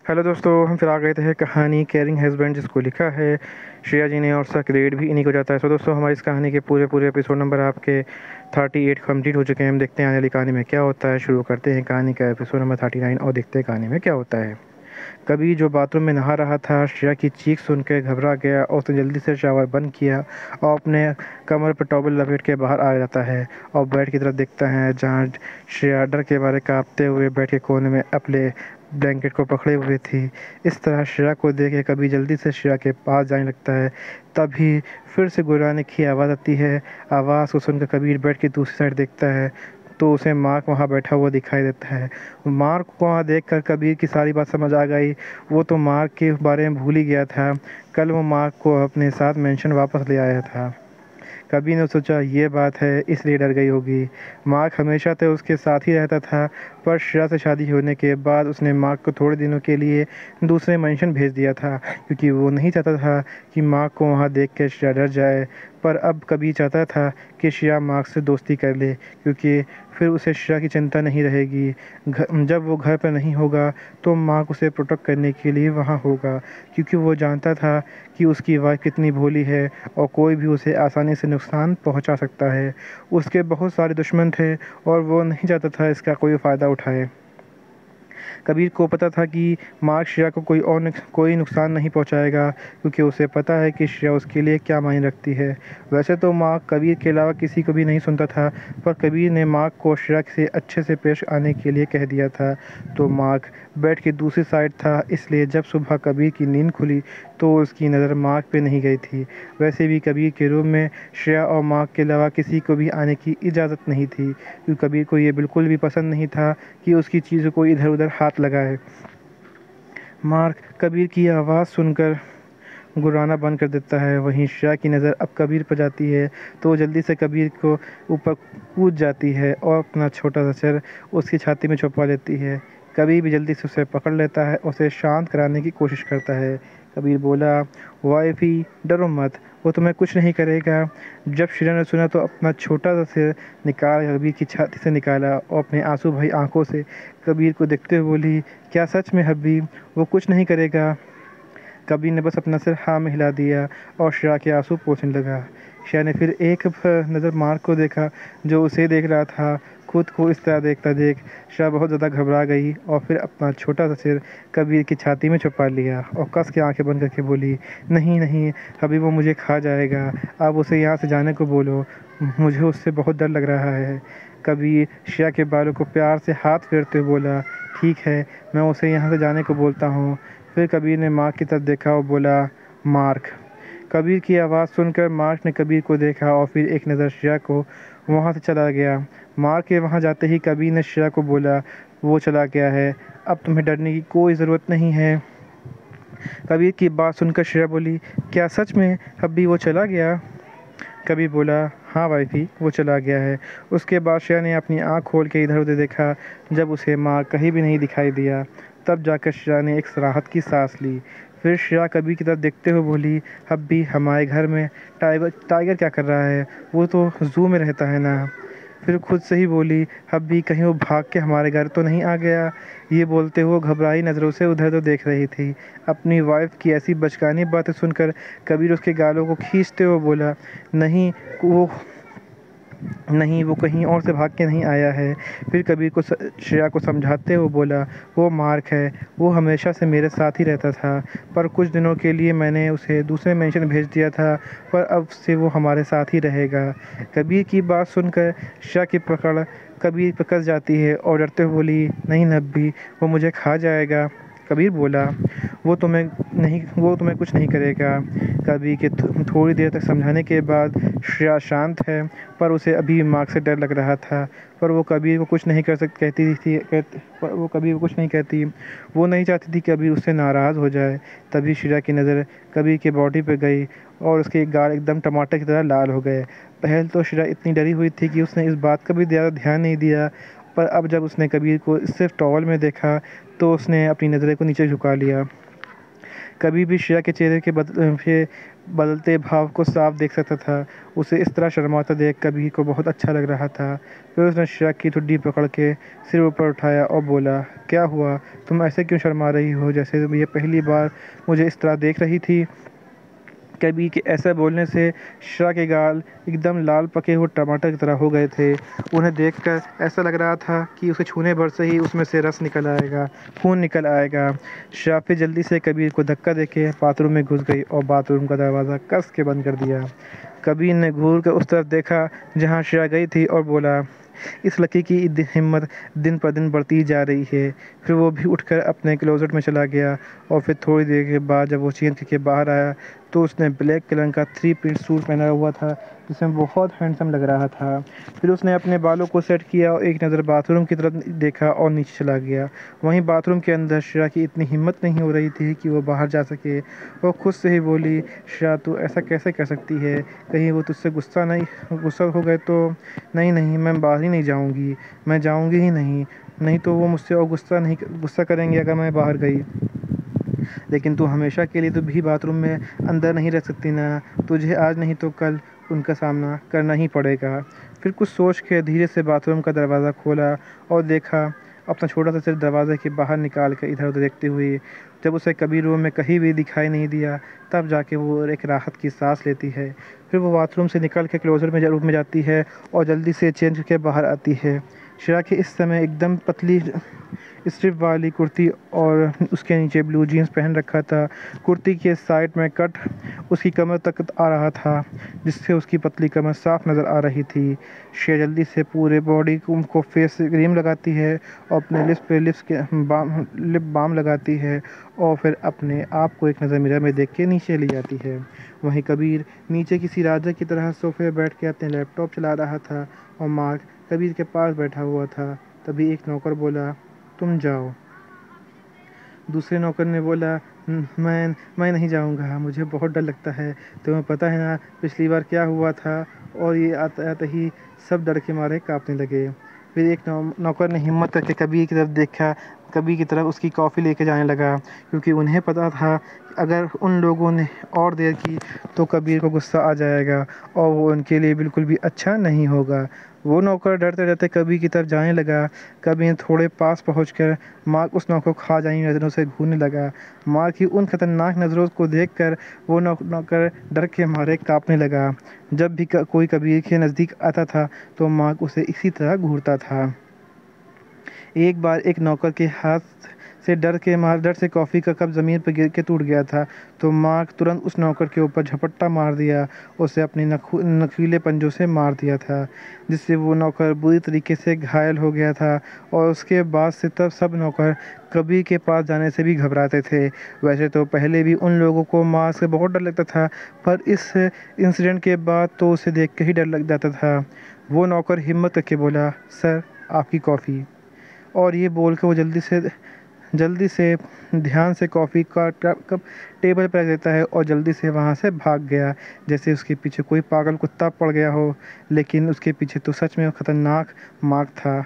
Hello दोस्तों, हम फिर आ गए थे कहानी केयरिंग हस्बैंड, जिसको लिखा है श्रेया जी ने और उसका क्रेडिट भी इन्हीं को जाता है। सो दोस्तों, हमारी इस कहानी के पूरे पूरे एपिसोड नंबर आपके 38 कंप्लीट हो चुके हैं। हम देखते हैं आने वाली कहानी में क्या होता है। शुरू करते हैं कहानी का एपिसोड नंबर 39 और देखते हैं कहानी में क्या होता है। कभी जो बाथरूम में नहा रहा था, श्रेया की चीख सुनकर घबरा गया और उसने जल्दी से शावर बंद किया और अपने कमर पर टॉवल लपेट के बाहर आ जाता है और बेड की तरफ देखता है, जहाँ श्रेया डर के मारे कांपते हुए बेड के कोने में अपने ब्लैंकेट को पकड़े हुए थी। इस तरह श्रेया को देख के कभी जल्दी से श्रेया के पास जाने लगता है। तभी फिर से गुर्राने की आवाज़ आती है। आवाज़ को सुनकर कबीर बेड की दूसरी साइड देखता है तो उसे मार्क वहाँ बैठा हुआ दिखाई देता है। मार्क को वहाँ देखकर कबीर की सारी बात समझ आ गई। वो तो मार्क के बारे में भूल ही गया था। कल वो मार्क को अपने साथ मेंशन वापस ले आया था। कबीर ने सोचा ये बात है, इसलिए डर गई होगी। मार्क हमेशा तो उसके साथ ही रहता था, पर श्रेया से शादी होने के बाद उसने मार्क को थोड़े दिनों के लिए दूसरे मेंशन भेज दिया था, क्योंकि वो नहीं चाहता था कि मार्क को वहाँ देख कर श्रेया डर जाए। पर अब कबीर चाहता था कि श्रेया मार्क से दोस्ती कर ले, क्योंकि फिर उसे श्रेया की चिंता नहीं रहेगी। जब वो घर पर नहीं होगा तो मार्क उसे प्रोटेक्ट करने के लिए वहाँ होगा, क्योंकि वो जानता था कि उसकी वाइफ कितनी भोली है और कोई भी उसे आसानी से नुकसान पहुंचा सकता है। उसके बहुत सारे दुश्मन थे और वो नहीं चाहता था इसका कोई फ़ायदा उठाए। कबीर को पता था कि मार्क श्रेया को कोई नुकसान नहीं पहुंचाएगा, क्योंकि उसे पता है कि श्रेया उसके लिए क्या मायने रखती है। वैसे तो मार्क कबीर के अलावा किसी को भी नहीं सुनता था, पर कबीर ने मार्क को श्रेया से अच्छे से पेश आने के लिए कह दिया था। तो मार्क बेड की दूसरी साइड था, इसलिए जब सुबह कबीर की नींद खुली तो उसकी नज़र मार्क पे नहीं गई थी। वैसे भी कबीर के रूम में श्रेया और मार्क के अलावा किसी को भी आने की इजाज़त नहीं थी, क्योंकि कबीर को ये बिल्कुल भी पसंद नहीं था कि उसकी चीज़ों को इधर उधर हाथ लगाए। मार्क कबीर की आवाज़ सुनकर गुर्राना बंद कर देता है। वहीं श्रेया की नज़र अब कबीर पर जाती है तो वो जल्दी से कबीर को ऊपर कूद जाती है और अपना छोटा सा सिर उसकी छाती में छुपा लेती है। कबीर भी जल्दी से उसे पकड़ लेता है और उसे शांत कराने की कोशिश करता है। कबीर बोला, वाइफी डरो मत, वो तुम्हें कुछ नहीं करेगा। जब श्रेया ने सुना तो अपना छोटा सा सिर निकाल कबीर की छाती से निकाला और अपने आंसू भरी आंखों से कबीर को देखते हुए बोली, क्या सच में हब्बी वो कुछ नहीं करेगा? कबीर ने बस अपना सिर हाँ में हिला दिया और श्रेया के आंसू पोंछने लगा। श्रेया ने फिर एक नज़र मार्क को देखा, जो उसे देख रहा था। खुद को इस तरह देखता देख श्रेया बहुत ज़्यादा घबरा गई और फिर अपना छोटा सा सिर कबीर की छाती में छुपा लिया और कस के आंखें बंद करके बोली, नहीं नहीं, अभी वो मुझे खा जाएगा। आप उसे यहाँ से जाने को बोलो, मुझे उससे बहुत डर लग रहा है। कबीर श्रेया के बालों को प्यार से हाथ फेरते हुए बोला, ठीक है, मैं उसे यहाँ से जाने को बोलता हूँ। फिर कबीर ने मार्क की तरफ देखा और बोला, मार्क। कबीर की आवाज़ सुनकर मार्क ने कबीर को देखा और फिर एक नज़र श्रेया को वहाँ से चला गया। मार्क के वहाँ जाते ही कबीर ने श्रेया को बोला, वो चला गया है, अब तुम्हें डरने की कोई ज़रूरत नहीं है। कबीर की बात सुनकर श्रेया बोली, क्या सच में अभी वो चला गया? कबीर बोला, हाँ वाइफी, वो चला गया है। उसके बाद श्रेया ने अपनी आँख खोल के इधर उधर देखा। जब उसे माँ कहीं भी नहीं दिखाई दिया, तब जाकर श्रेया ने एक राहत की सांस ली। फिर श्रेया कबीर की तरफ देखते हुए बोली, अब भी हमारे घर में टाइगर क्या कर रहा है? वो तो जू में रहता है ना। फिर खुद से ही बोली, अब भी कहीं वो भाग के हमारे घर तो नहीं आ गया? ये बोलते हुए घबराई नज़रों से उधर तो देख रही थी। अपनी वाइफ की ऐसी बचकानी बातें सुनकर कबीर उसके गालों को खींचते हुए बोला, नहीं वो नहीं, वो कहीं और से भाग के नहीं आया है। फिर कबीर को श्रेया को समझाते हुए बोला, वो मार्क है, वो हमेशा से मेरे साथ ही रहता था, पर कुछ दिनों के लिए मैंने उसे दूसरे मेंशन भेज दिया था, पर अब से वो हमारे साथ ही रहेगा। कबीर की बात सुनकर श्रेया की पकड़ कबीर पर कस जाती है और डरते हुए बोली, नहीं नब्बी, वो मुझे खा जाएगा। कबीर बोला, वो तुम्हें कुछ नहीं करेगा। कबीर के थोड़ी देर तक समझाने के बाद श्रेया शांत है, पर उसे अभी मार्क से डर लग रहा था। पर वो कबीर को कुछ नहीं पर वो कबीर को कुछ नहीं कहती। वो नहीं चाहती थी कि कबीर उससे नाराज़ हो जाए। तभी श्रेया की नज़र कबीर की बॉडी पर गई और उसके गाल एकदम टमाटर की तरह लाल हो गए। पहले तो श्रेया इतनी डरी हुई थी कि उसने इस बात का भी ज़्यादा ध्यान नहीं दिया, पर अब जब उसने कबीर को सिर्फ टॉवल में देखा तो उसने अपनी नज़रें को नीचे झुका लिया। कभी भी श्रेया के चेहरे के बदलते भाव को साफ देख सकता था। उसे इस तरह शर्माता देख कभी को बहुत अच्छा लग रहा था। फिर उसने श्रेया की ठुड्डी पकड़ के सिर ऊपर उठाया और बोला, क्या हुआ, तुम ऐसे क्यों शर्मा रही हो, जैसे ये पहली बार मुझे इस तरह देख रही थी। कभी के ऐसा बोलने से श्रेया के गाल एकदम लाल पके हुए टमाटर की तरह हो गए थे। उन्हें देखकर ऐसा लग रहा था कि उसे छूने भर से ही उसमें से रस निकल आएगा, खून निकल आएगा। श्रेया फिर जल्दी से कबीर को धक्का देके बाथरूम में घुस गई और बाथरूम का दरवाज़ा कस के बंद कर दिया। कबीर ने घूर कर उस तरफ देखा जहाँ श्रेया गई थी और बोला, इस लड़की की हिम्मत दिन पर दिन बढ़ती जा रही है। फिर वो भी उठकर अपने क्लोजेट में चला गया और फिर थोड़ी देर के बाद जब वो चेंज करके बाहर आया तो उसने ब्लैक कलर का 3 पीस सूट पहना हुआ था जिसमें बहुत हैंडसम लग रहा था। फिर उसने अपने बालों को सेट किया और एक नज़र बाथरूम की तरफ देखा और नीचे चला गया। वहीं बाथरूम के अंदर श्रेया की इतनी हिम्मत नहीं हो रही थी कि वो बाहर जा सके। वो खुद से ही बोली, श्रेया तू ऐसा कैसे कर सकती है, कहीं वो तुझसे गुस्सा हो गए तो। नहीं नहीं, मैं बाहर ही नहीं जाऊंगी, मैं जाऊंगी ही नहीं, नहीं तो वो मुझसे और गुस्सा करेंगे अगर मैं बाहर गई। लेकिन तू हमेशा के लिए तो भी बाथरूम में अंदर नहीं रह सकती ना, तुझे आज नहीं तो कल उनका सामना करना ही पड़ेगा। फिर कुछ सोच के धीरे से बाथरूम का दरवाज़ा खोला और देखा, अपना छोटा सा सिर दरवाजे के बाहर निकाल कर इधर उधर देखते हुए। जब उसे कभी रूम में कहीं भी दिखाई नहीं दिया तब जाके वो एक राहत की सांस लेती है। फिर वो बाथरूम से निकल के क्लोज़र में रूम में जाती है और जल्दी से चेंज करके बाहर आती है। श्रेया के इस समय एकदम पतली स्ट्रिप वाली कुर्ती और उसके नीचे ब्लू जीन्स पहन रखा था। कुर्ती के साइड में कट उसकी कमर तक आ रहा था जिससे उसकी पतली कमर साफ नज़र आ रही थी। श्रेया जल्दी से पूरे बॉडी को फेस क्रीम लगाती है और अपने लिप्स पे लिप बाम लगाती है और फिर अपने आप को एक नज़र मिरर में देख के नीचे ले जाती है। वहीं कबीर नीचे किसी राजा की तरह सोफे बैठ के अपने लैपटॉप चला रहा था और मार्क कबीर के पास बैठा हुआ था। तभी एक नौकर बोला, तुम जाओ। दूसरे नौकर ने बोला, मैं नहीं जाऊंगा, मुझे बहुत डर लगता है, तुम्हें पता है ना पिछली बार क्या हुआ था। और ये आते आते ही सब डर के मारे कांपने लगे। फिर एक नौकर ने हिम्मत करके कबीर की तरफ देखा, कबीर की तरफ उसकी कॉफ़ी लेके जाने लगा, क्योंकि उन्हें पता था अगर उन लोगों ने और देर की तो कबीर को गुस्सा आ जाएगा और वो उनके लिए बिल्कुल भी अच्छा नहीं होगा। वो नौकर डरते डरते कबीर की तरफ जाने लगा। कबीर थोड़े पास पहुंचकर मार्क उस नौकर को खा जाने नज़रों से घूरने लगा। मार्क की उन खतरनाक नज़रों को देखकर वो नौकर डर के मारे कांपने लगा। जब भी कोई कबीर के नज़दीक आता था तो मार्क उसे इसी तरह घूरता था। एक बार एक नौकर के हाथ से डर से कॉफ़ी का कप ज़मीन पर गिर के टूट गया था तो मार्क तुरंत उस नौकर के ऊपर झपट्टा मार दिया, उसे अपने नखीले पंजों से मार दिया था, जिससे वो नौकर बुरी तरीके से घायल हो गया था। और उसके बाद से तब सब नौकर कबीर के पास जाने से भी घबराते थे। वैसे तो पहले भी उन लोगों को मार्क से बहुत डर लगता था, पर इस इंसिडेंट के बाद तो उसे देख के ही डर लग जाता था। वो नौकर हिम्मत करके बोला, सर आपकी कॉफ़ी। और ये बोल कर वो जल्दी से ध्यान से कॉफ़ी का कप टेबल पर रख देता है और जल्दी से वहाँ से भाग गया, जैसे उसके पीछे कोई पागल कुत्ता पड़ गया हो। लेकिन उसके पीछे तो सच में खतरनाक मार्क था।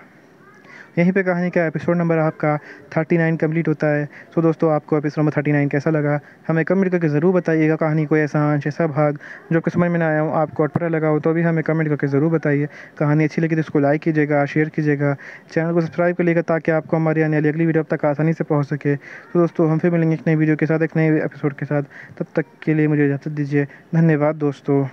यहीं पे कहानी का एपिसोड नंबर आपका 39 कंप्लीट होता है। तो दोस्तों, आपको एपिसोड नंबर 39 कैसा लगा हमें कमेंट करके ज़रूर बताइएगा। कहानी कोई ऐसा अंश ऐसा भाग जो आपको समझ में ना आया हो, आपको अटपटा लगा हो, तो भी हमें कमेंट करके ज़रूर बताइए। कहानी अच्छी लगी तो इसको लाइक कीजिएगा, शेयर कीजिएगा, चैनल को सब्सक्राइब कर लीजिएगा ताकि आपको हमारी आने वाली अगली वीडियो अब तक आसानी से पहुँच सके। तो दोस्तों, हम फिर मिलेंगे एक नई वीडियो के साथ, एक नए एपिसोड के साथ। तब तक के लिए मुझे इजाज़त दीजिए। धन्यवाद दोस्तों।